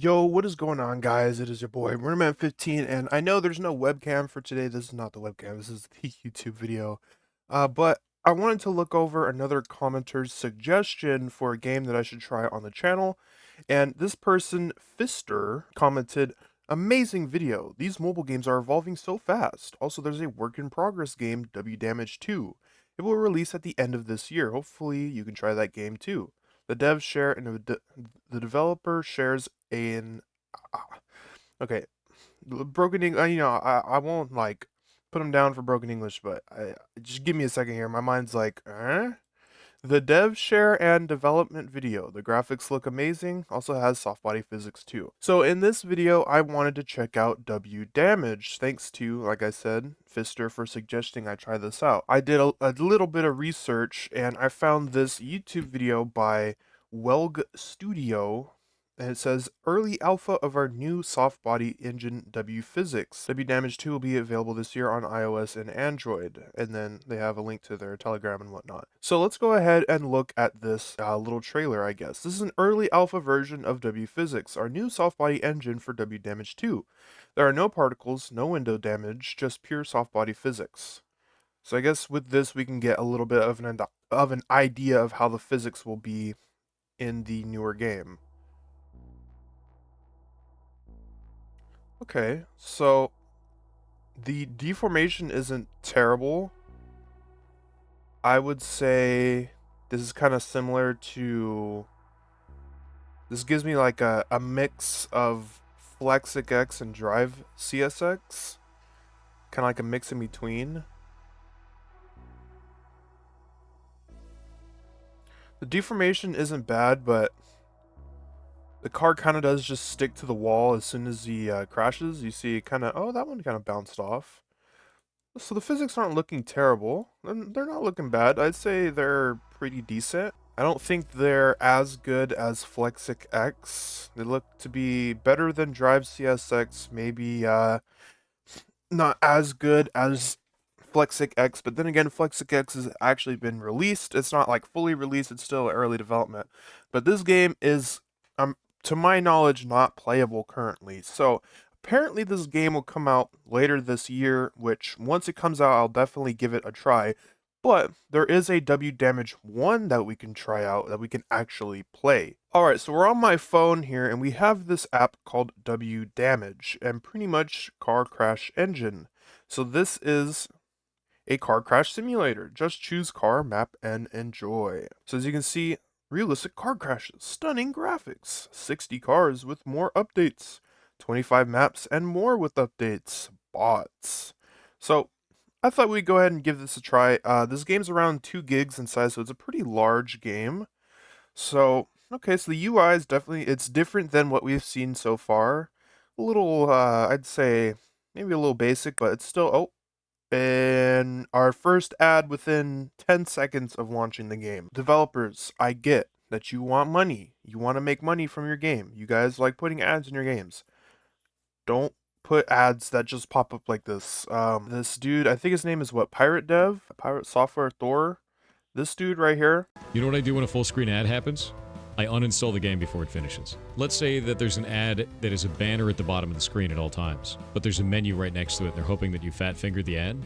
Yo, what is going on, guys? It is your boy, Runnerman15, and I know there's no webcam for today. This is not the webcam, this is the YouTube video. But I wanted to look over another commenter's suggestion for a game that I should try on the channel. And this person, Fister, commented, "Amazing video. These mobile games are evolving so fast. Also, there's a work in progress game, wDamage 2. It will release at the end of this year. Hopefully, you can try that game too. The devs share and the developer shares an okay, broken English. I won't like put them down for broken English, but just give me a second here. My mind's like, The dev share and development video. The graphics look amazing. Also has soft body physics too. So in this video, I wanted to check out wDamage. Thanks to, like I said, Fister for suggesting I try this out. I did a little bit of research and I found this YouTube video by Welg Studio, and it says early alpha of our new soft body engine wPhysics. wDamage 2 will be available this year on iOS and Android. And then they have a link to their Telegram and whatnot. So let's go ahead and look at this little trailer, I guess. This is an early alpha version of wPhysics, our new soft body engine for wDamage 2. There are no particles, no window damage, just pure soft body physics. So I guess with this we can get a little bit of an idea of how the physics will be in the newer game. Okay, so the deformation isn't terrible. I would say this is kind of similar to... This gives me like a mix of Flexic X and Drive CSX. Kind of like a mix in between. The deformation isn't bad, but the car kind of does just stick to the wall as soon as he crashes. You see kind of, oh, that one kind of bounced off. So the physics aren't looking terrible. They're not looking bad. I'd say they're pretty decent. I don't think they're as good as Flexic X. They look to be better than Drive CSX, maybe not as good as Flexic X, but then again, Flexic X has actually been released. It's not like fully released, it's still early development. But this game is, to my knowledge, not playable currently. So apparently this game will come out later this year, which once it comes out, I'll definitely give it a try. But there is a wDamage 1 that we can try out, that we can actually play. Alright, so we're on my phone here, and we have this app called wDamage, and pretty much car crash engine. So this is a car crash simulator. Just choose car, map, and enjoy. So as you can see, realistic car crashes, stunning graphics, 60 cars with more updates, 25 maps and more with updates, bots. So I thought we'd go ahead and give this a try. This game's around 2 gigs in size, so it's a pretty large game. So, okay, so the UI is definitely, it's different than what we've seen so far. A little, I'd say, maybe a little basic, but it's still, oh, and our first ad within 10 seconds of launching the game. Developers, I get that you want money. You want to make money from your game. You guys like putting ads in your games. Don't put ads that just pop up like this. This dude, I think his name is what? Pirate Dev? Pirate Software Thor? This dude right here. You know what I do when a full screen ad happens? I uninstall the game before it finishes. Let's say that there's an ad that is a banner at the bottom of the screen at all times, but there's a menu right next to it and they're hoping that you fat finger the ad.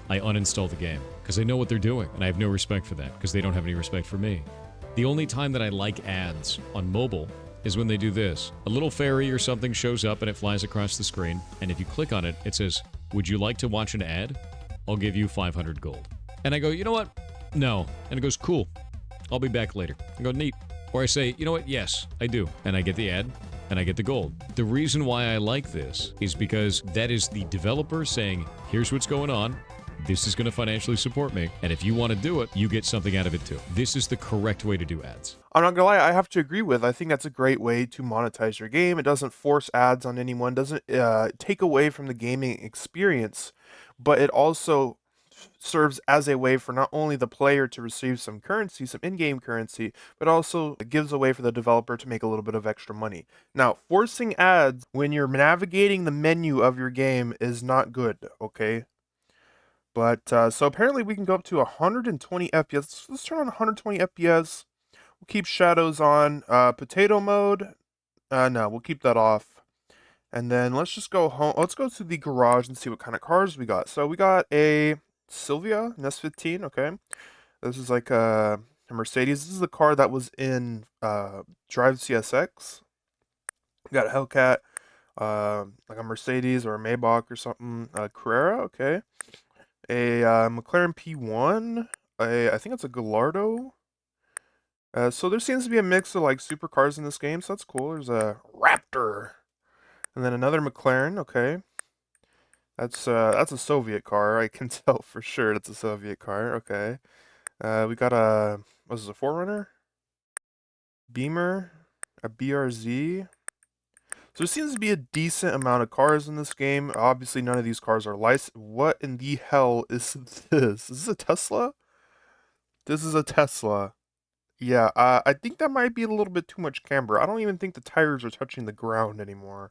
I uninstall the game because I know what they're doing and I have no respect for that because they don't have any respect for me. The only time that I like ads on mobile is when they do this. A little fairy or something shows up and it flies across the screen, and if you click on it, it says, "Would you like to watch an ad? I'll give you 500 gold." And I go, "You know what? No." And it goes, "Cool. I'll be back later." I go, "Neat." Or I say, "You know what? Yes, I do." And I get the ad, and I get the gold. The reason why I like this is because that is the developer saying, here's what's going on. This is going to financially support me. And if you want to do it, you get something out of it too. This is the correct way to do ads. I'm not gonna lie, I have to agree with. I think that's a great way to monetize your game. It doesn't force ads on anyone, doesn't take away from the gaming experience, but it also serves as a way for not only the player to receive some currency, some in-game currency, but also it gives a way for the developer to make a little bit of extra money. Now, forcing ads when you're navigating the menu of your game is not good, okay? But, so apparently we can go up to 120 FPS. Let's turn on 120 FPS. We'll keep shadows on. Potato mode. No, we'll keep that off. And then let's just go home. Let's go to the garage and see what kind of cars we got. So we got a Silvia, an S15, okay. This is like a Mercedes. This is the car that was in Drive CSX. We got a Hellcat, like a Mercedes or a Maybach or something. Carrera, okay. A McLaren P1. I think it's a Gallardo. So there seems to be a mix of like supercars in this game, so that's cool. There's a Raptor, and then another McLaren. Okay, that's a Soviet car. I can tell for sure that's a Soviet car. Okay, we got a was this a Forerunner, Beamer, a BRZ. So there seems to be a decent amount of cars in this game. Obviously, none of these cars are licensed. What in the hell is this? Is this a Tesla? This is a Tesla. Yeah, I think that might be a little bit too much camber. I don't even think the tires are touching the ground anymore.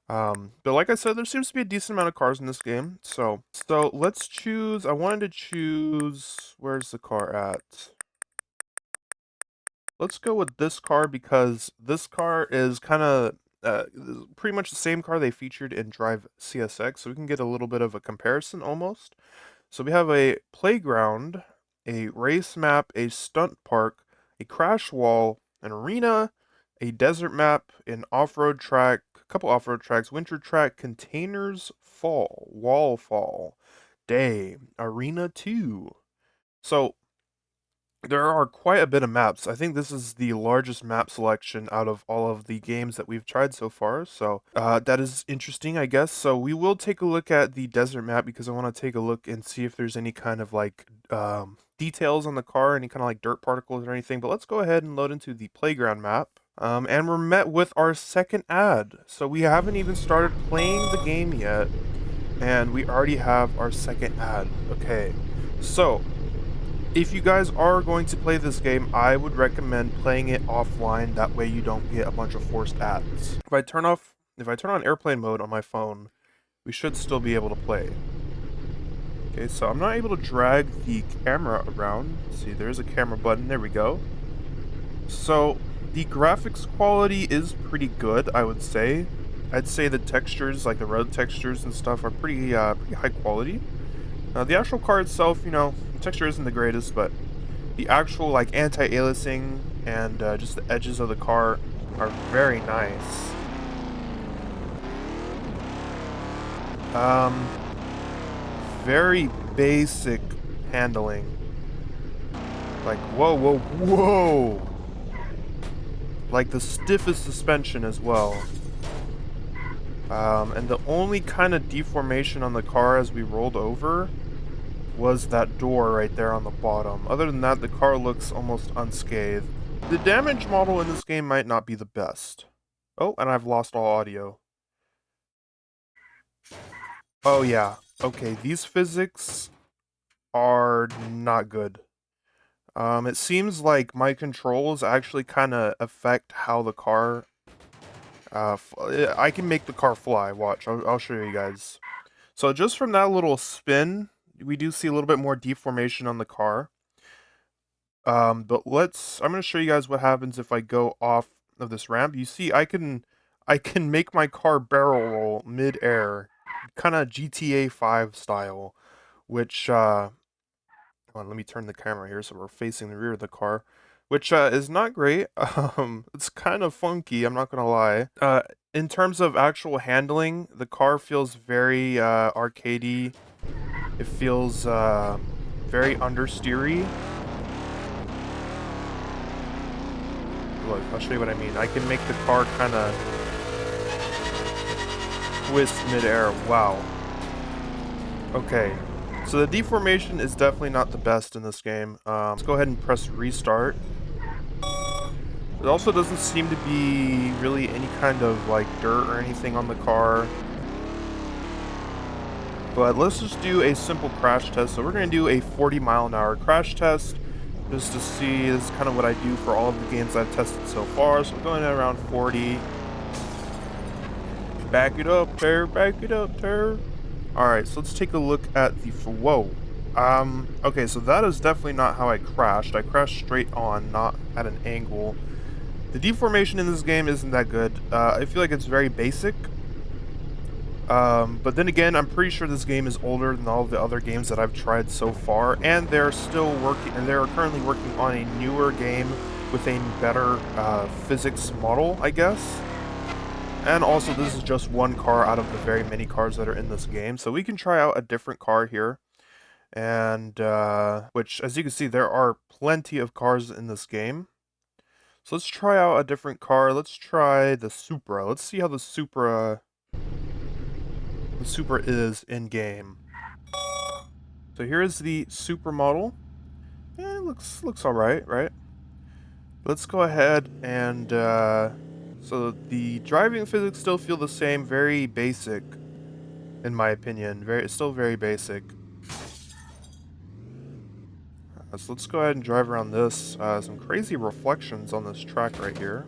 But like I said, there seems to be a decent amount of cars in this game. So let's choose. I wanted to choose. Where's the car at? Let's go with this car because this car is kind of pretty much the same car they featured in Drive CSX, so we can get a little bit of a comparison almost. So we have a playground, a race map, a stunt park, a crash wall, an arena, a desert map, an off-road track, a couple off-road tracks, winter track, containers, fall, wall fall, day, arena 2. So there are quite a bit of maps. I think this is the largest map selection out of all of the games that we've tried so far. So that is interesting, I guess. So we will take a look at the desert map because I want to take a look and see if there's any kind of like details on the car, any kind of like dirt particles or anything. But let's go ahead and load into the playground map. And we're met with our second ad. So we haven't even started playing the game yet. And we already have our second ad. Okay. So if you guys are going to play this game, I would recommend playing it offline. That way you don't get a bunch of forced ads. If I turn on airplane mode on my phone, we should still be able to play. Okay, so I'm not able to drag the camera around. See, there's a camera button. There we go. So the graphics quality is pretty good, I would say. I'd say the textures, like the road textures and stuff, are pretty high quality. The actual car itself, you know, the texture isn't the greatest, but the actual like anti-aliasing and just the edges of the car are very nice. Very basic handling. Like whoa, whoa, whoa! Like the stiffest suspension as well. And the only kind of deformation on the car as we rolled over was that door right there on the bottom. Other than that, the car looks almost unscathed. The damage model in this game might not be the best. Oh, and I've lost all audio. Oh yeah, okay, these physics are not good. It seems like my controls actually kind of affect how the car I can make the car fly. Watch, I'll show you guys. So just from that little spin, we do see a little bit more deformation on the car. But I'm going to show you guys what happens if I go off of this ramp. You see, I can make my car barrel roll mid-air, kind of GTA 5 style, which, hold on, let me turn the camera here so we're facing the rear of the car. Which is not great. It's kind of funky, I'm not gonna lie. In terms of actual handling, the car feels very arcadey. It feels very understeery. Look, I'll show you what I mean. I can make the car kind of twist midair. Wow. Okay. So the deformation is definitely not the best in this game. Let's go ahead and press restart. It also doesn't seem to be really any kind of like dirt or anything on the car. But let's just do a simple crash test. So we're going to do a 40-mile-an-hour crash test just to see. This is kind of what I do for all of the games I've tested so far. So we're going at around 40. Back it up, Ter. Back it up, Ter. Alright, so let's take a look at the... Whoa. Okay, so that is definitely not how I crashed. I crashed straight on, not at an angle. The deformation in this game isn't that good. I feel like it's very basic. But then again, I'm pretty sure this game is older than all of the other games that I've tried so far, and they're still working, and they're currently working on a newer game with a better physics model, I guess. And also, this is just one car out of the very many cars that are in this game, so we can try out a different car here. And which, as you can see, there are plenty of cars in this game. So let's try out a different car. Let's try the Supra. Let's see how the Supra is in game. So here is the Supra model. It looks all right, right? Let's go ahead and so the driving physics still feel the same, very basic, in my opinion. It's still very basic. So let's go ahead and drive around this. Some crazy reflections on this track right here.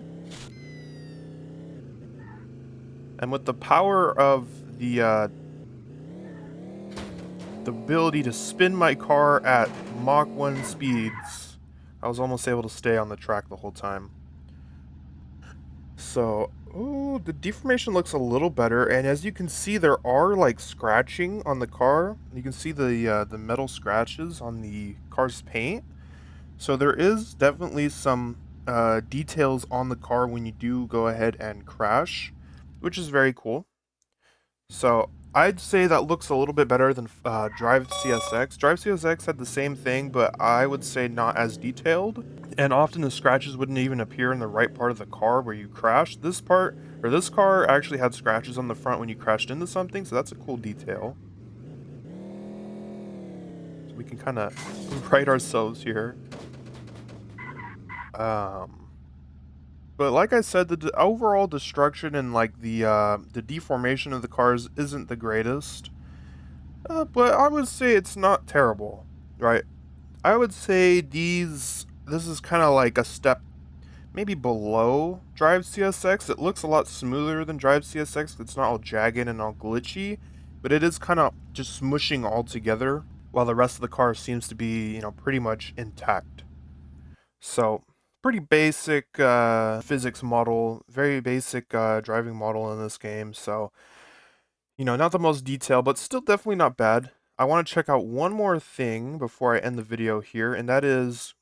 And with the power of the ability to spin my car at Mach 1 speeds, I was almost able to stay on the track the whole time. So, oh, the deformation looks a little better, and as you can see, there are like scratching on the car. You can see the metal scratches on the car's paint. So there is definitely some details on the car when you do go ahead and crash, which is very cool. So I'd say that looks a little bit better than Drive CSX. Drive CSX had the same thing, but I would say not as detailed. And often the scratches wouldn't even appear in the right part of the car where you crashed. This car actually had scratches on the front when you crashed into something, so that's a cool detail. So we can kind of right ourselves here. But like I said, the overall destruction and like the deformation of the cars isn't the greatest. But I would say it's not terrible, right? I would say this is kind of like a step maybe below Drive CSX. It looks a lot smoother than Drive CSX. It's not all jagged and all glitchy, but it is kind of just smushing all together, while the rest of the car seems to be, pretty much intact. So, pretty basic physics model, very basic driving model in this game. So, not the most detailed, but still definitely not bad. I want to check out one more thing before I end the video here, and that is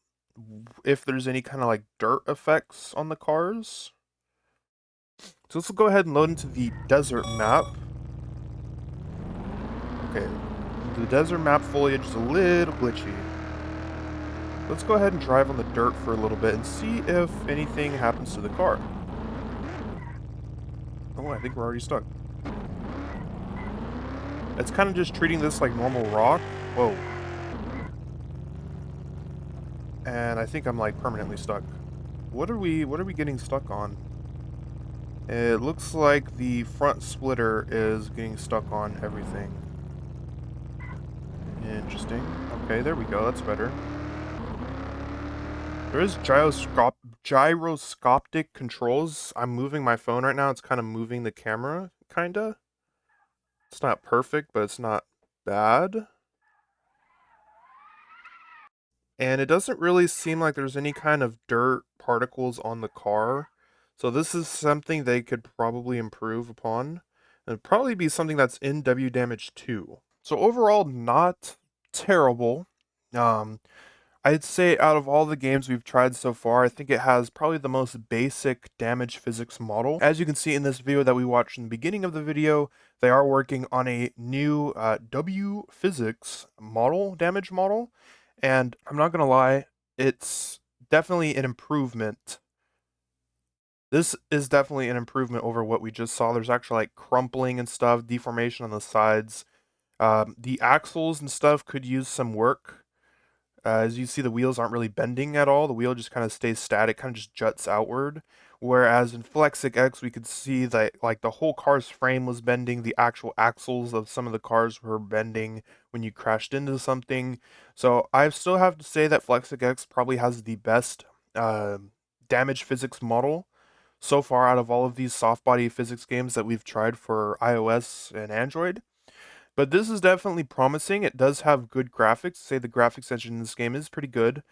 if there's any kind of like dirt effects on the cars. So let's go ahead and load into the desert map. Okay, the desert map foliage is a little glitchy. Let's go ahead and drive on the dirt for a little bit and see if anything happens to the car. Oh, I think we're already stuck. It's kind of just treating this like normal rock. Whoa. And I think I'm like permanently stuck. What are we getting stuck on? It looks like the front splitter is getting stuck on everything. Interesting. Okay, there we go. That's better. There is gyroscopic controls. I'm moving my phone right now. It's kind of moving the camera, kinda. It's not perfect, but it's not bad. And it doesn't really seem like there's any kind of dirt particles on the car. So this is something they could probably improve upon. It'd probably be something that's in wDamage 2. So overall, not terrible. I'd say out of all the games we've tried so far, I think it has probably the most basic damage physics model. As you can see in this video that we watched in the beginning of the video, they are working on a new W physics model, damage model. And I'm not gonna lie, it's definitely an improvement. This is definitely an improvement over what we just saw. There's actually like crumpling and stuff, deformation on the sides. The axles and stuff could use some work. As you see, the wheels aren't really bending at all. The wheel just kind of stays static, kind of just juts outward. Whereas in Flexic X, we could see that like the whole car's frame was bending. The actual axles of some of the cars were bending when you crashed into something. So I still have to say that Flexic X probably has the best damage physics model so far out of all of these soft body physics games that we've tried for iOS and Android. But this is definitely promising. It does have good graphics. Say the graphics engine in this game is pretty good.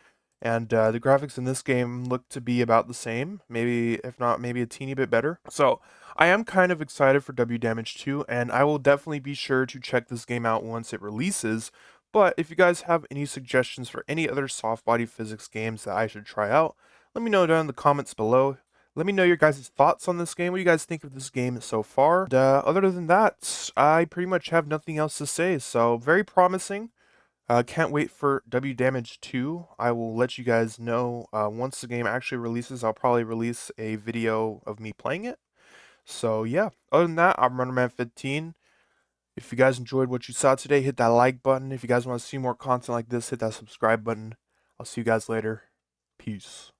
And the graphics in this game look to be about the same, maybe if not maybe a teeny bit better. So I am kind of excited for wDamage 2, and I will definitely be sure to check this game out once it releases. But if you guys have any suggestions for any other soft body physics games that I should try out, let me know down in the comments below. Let me know your guys' thoughts on this game. What do you guys think of this game so far? And, other than that, I pretty much have nothing else to say. So very promising. Can't wait for wDamage 2. I will let you guys know once the game actually releases. I'll probably release a video of me playing it. So yeah, other than that, I'm RunnerMan15. If you guys enjoyed what you saw today, hit that like button. If you guys want to see more content like this, hit that subscribe button. I'll see you guys later. Peace.